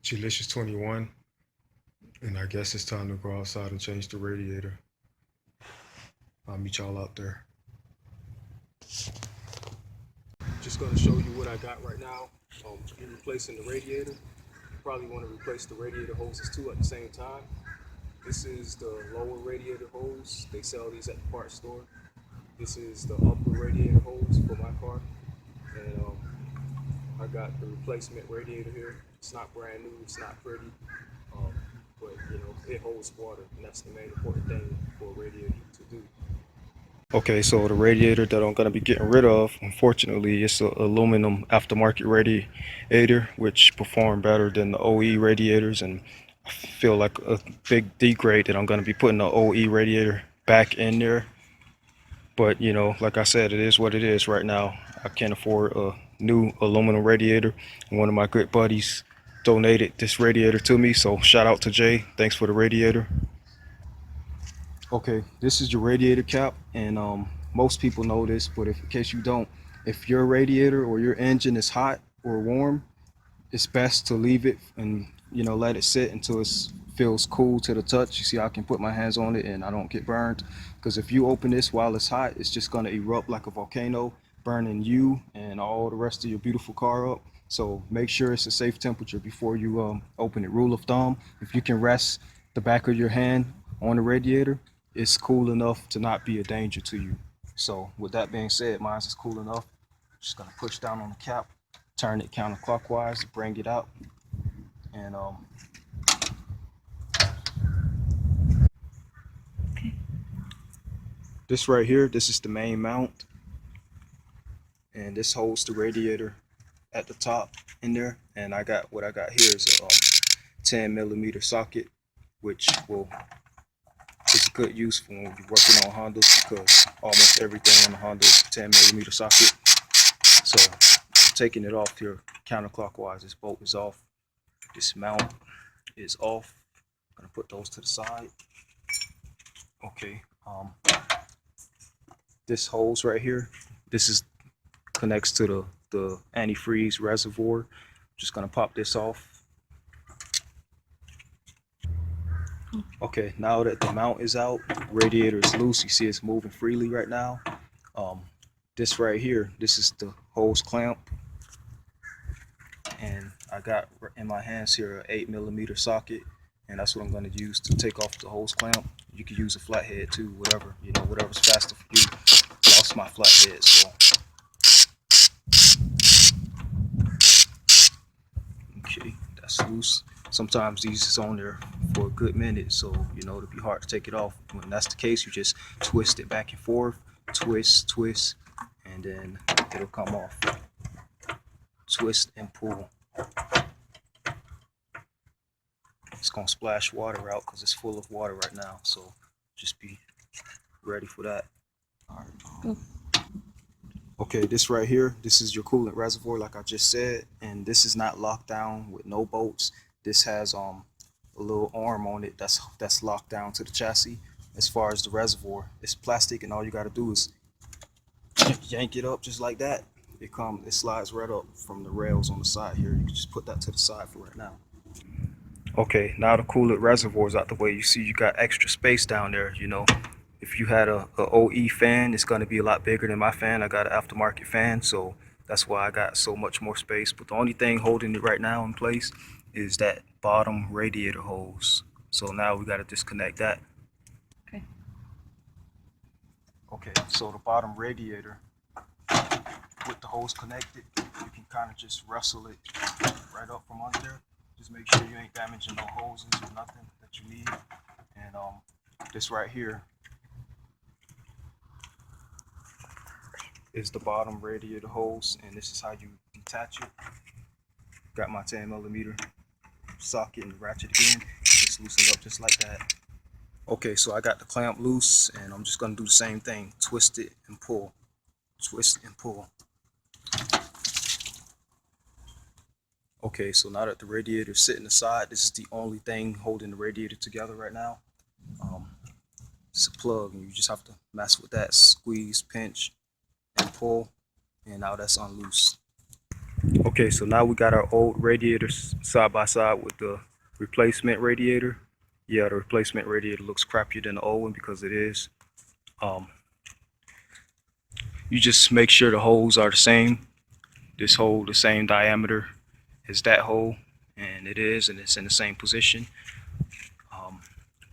Delicious 21, and I guess it's time to go outside and change the radiator. I'll meet y'all out there. Just gonna show you what I got right now. You're replacing the radiator. You probably want to replace the radiator hoses too at the same time. This is the lower radiator hose. They sell these at the parts store. This is the upper radiator hose for my car, and I got the replacement radiator here. It's not brand new. It's not pretty. Um, but it holds water, and that's the main important thing for a radiator to do. Okay, so the radiator that I'm gonna be getting rid of, unfortunately, it's an aluminum aftermarket radiator, which perform better than the OE radiators, and I feel like a big degrade that I'm gonna be putting the OE radiator back in there. But like I said, it is what it is right now. I can't afford a new aluminum radiator. One of my good buddies donated this radiator to me, so shout out to Jay. Thanks for the radiator. Okay, this is your radiator cap, and most people know this, but if in case you don't, if your radiator or your engine is hot or warm, it's best to leave it and let it sit until it feels cool to the touch. You see, I can put my hands on it and I don't get burned, because if you open this while it's hot, it's just going to erupt like a volcano, burning you and all the rest of your beautiful car up. So make sure it's a safe temperature before you open it. Rule of thumb: if you can rest the back of your hand on the radiator, it's cool enough to not be a danger to you. So with that being said, mine is cool enough. Just gonna push down on the cap, turn it counterclockwise to bring it out, and this right here, this is the main mount, and this holds the radiator at the top in there. And what I got here is a 10mm socket, which is good use for when you're working on Hondas, because almost everything on the Honda is a 10mm socket. So taking it off here counterclockwise, this bolt is off, this mount is off. I'm gonna put those to the side. Okay, this hose right here, this is connects to the antifreeze reservoir. Just gonna pop this off. Okay, now that the mount is out, radiator is loose. You see it's moving freely right now. This right here, this is the hose clamp, and I got in my hands here an 8mm socket, and that's what I'm going to use to take off the hose clamp. You can use a flathead too, whatever's faster for you. Lost my flathead, so okay, that's loose. Sometimes these is on there for a good minute, so it'll be hard to take it off. When that's the case, you just twist it back and forth, twist, and then it'll come off. Twist and pull. It's gonna splash water out because it's full of water right now, so just be ready for that. All right. Okay, this right here, this is your coolant reservoir, like I just said, and this is not locked down with no bolts. This has a little arm on it that's locked down to the chassis. As far as the reservoir, it's plastic, and all you got to do is yank it up just like that. It slides right up from the rails on the side here. You can just put that to the side for right now. Okay, now the coolant reservoir is out the way. You see you got extra space down there. If you had a OE fan, it's going to be a lot bigger than my fan. I got an aftermarket fan, so that's why I got so much more space. But the only thing holding it right now in place is that bottom radiator hose. So now we got to disconnect that. Okay. Okay, so the bottom radiator, with the hose connected, you can kind of just wrestle it right up from under there. Just make sure you ain't damaging no hoses or nothing that you need. And this right here is the bottom radiator hose, and this is how you detach it. Got my 10mm socket and ratchet again. Just loosen up just like that. Okay, so I got the clamp loose, and I'm just gonna do the same thing. Twist it and pull. Twist and pull. Okay, so now that the radiator is sitting aside, this is the only thing holding the radiator together right now. It's a plug, and you just have to mess with that. Squeeze, pinch, and pull, and now that's unloose. Okay, so now we got our old radiators side by side with the replacement radiator. Yeah, the replacement radiator looks crappier than the old one because it is. Um, you just make sure the holes are the same. This hole the same diameter as that hole, and it is, and it's in the same position.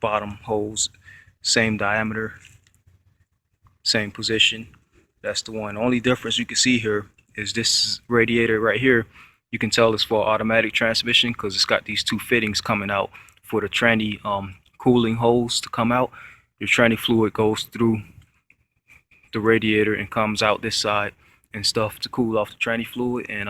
Bottom holes same diameter, same position. That's the one. Only difference you can see here is this radiator right here. You can tell it's for automatic transmission because it's got these two fittings coming out for the tranny cooling hose to come out. Your tranny fluid goes through the radiator and comes out this side and stuff to cool off the tranny fluid. And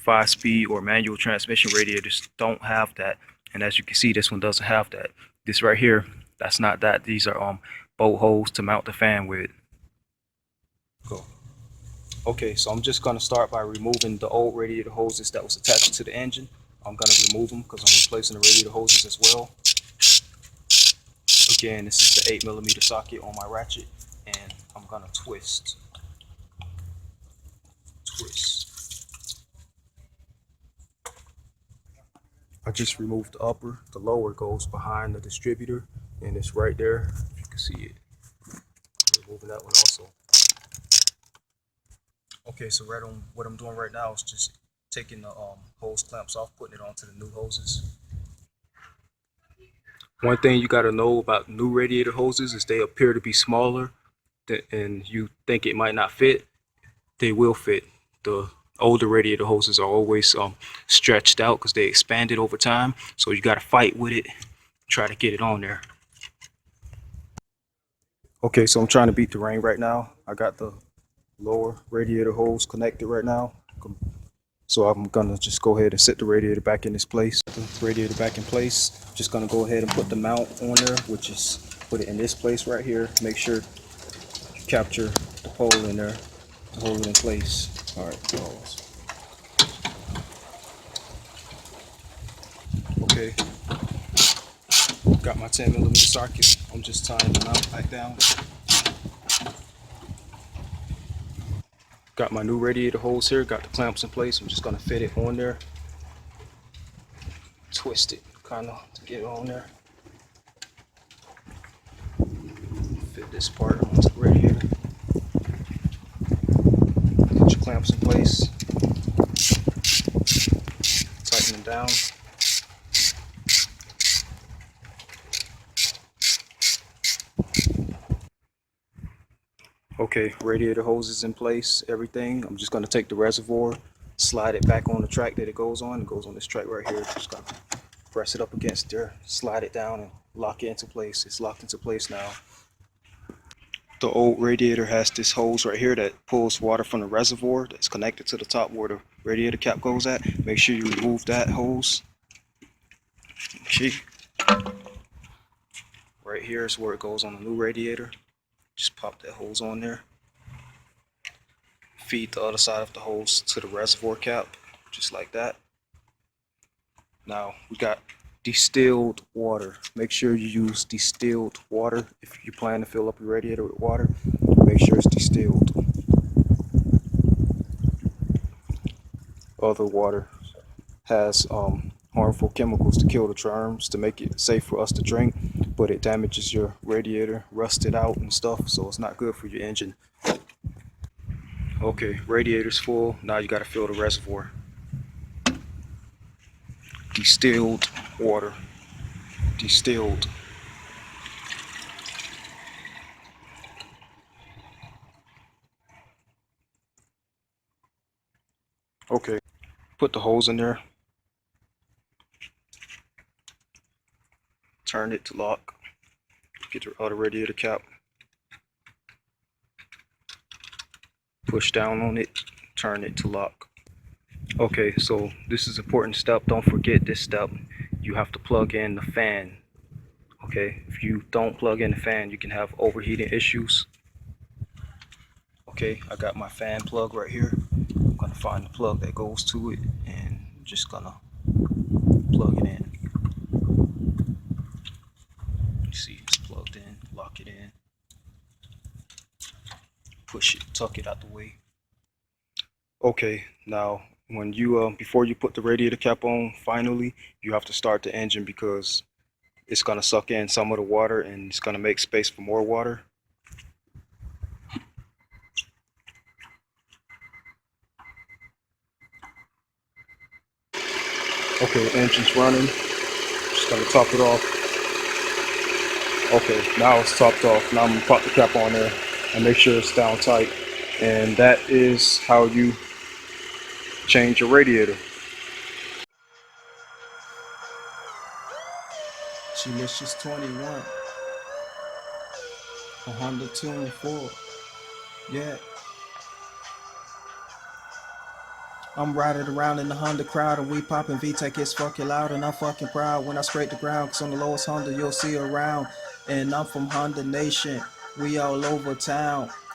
5-speed or manual transmission radiators don't have that. And as you can see, this one doesn't have that. This right here, that's not that. These are bolt holes to mount the fan with. Go. Okay, so I'm just gonna start by removing the old radiator hoses that was attached to the engine. I'm gonna remove them because I'm replacing the radiator hoses as well. Again, this is the 8mm socket on my ratchet, and I'm gonna twist. I just removed the upper. The lower goes behind the distributor, and it's right there. If you can see it. Removing that one also. Okay, so right on what I'm doing right now is just taking the hose clamps off, putting it onto the new hoses. One thing you got to know about new radiator hoses is they appear to be smaller, and you think it might not fit. They will fit. The older radiator hoses are always stretched out because they expanded over time, so you got to fight with it, try to get it on there. Okay, so I'm trying to beat the rain right now. I got the lower radiator hose connected right now, so I'm gonna just go ahead and set the radiator back in its place. The radiator back in place. Just gonna go ahead and put the mount on there, which is put it in this place right here. Make sure you capture the pole in there to hold it in place. All right, pause. Okay, got my 10mm socket. I'm just tying the mount back down. Got my new radiator hose here. Got the clamps in place. I'm just gonna fit it on there. Twist it kind of to get it on there. Fit this part onto the radiator. Get your clamps in place. Tighten them down. Okay, radiator hose is in place, everything. I'm just gonna take the reservoir, slide it back on the track that it goes on. It goes on this track right here. Just gonna press it up against there, slide it down and lock it into place. It's locked into place now. The old radiator has this hose right here that pulls water from the reservoir that's connected to the top where the radiator cap goes at. Make sure you remove that hose. Okay. Right here is where it goes on the new radiator. Just pop that hose on there. Feed the other side of the hose to the reservoir cap, just like that. Now we got distilled water. Make sure you use distilled water if you plan to fill up your radiator with water. Make sure it's distilled. Other water has harmful chemicals to kill the germs to make it safe for us to drink, but it damages your radiator, rusts it out and stuff, so it's not good for your engine. Okay, radiator's full. Now you got to fill the reservoir. Distilled water. Distilled. Okay, put the hose in there. Turn it to lock. Get your other radiator cap. Push down on it. Turn it to lock. Okay, so this is an important step. Don't forget this step. You have to plug in the fan. Okay, if you don't plug in the fan, you can have overheating issues. Okay, I got my fan plug right here. I'm gonna find the plug that goes to it and just gonna plug it in. You see it's plugged in, lock it in. Push it, tuck it out the way. Okay, now when you before you put the radiator cap on, finally, you have to start the engine because it's gonna suck in some of the water and it's gonna make space for more water. Okay, engine's running. Just gonna top it off. Okay, now it's topped off. Now I'm gonna pop the cap on there and make sure it's down tight. And that is how you change your radiator. Delicious 21, a Honda Tune 4. Yeah, I'm riding around in the Honda crowd and we popping VTEC, it's fucking loud and I'm fucking proud when I scrape the ground, cause I'm the lowest Honda you'll see around. And I'm from Honda Nation, we all over town.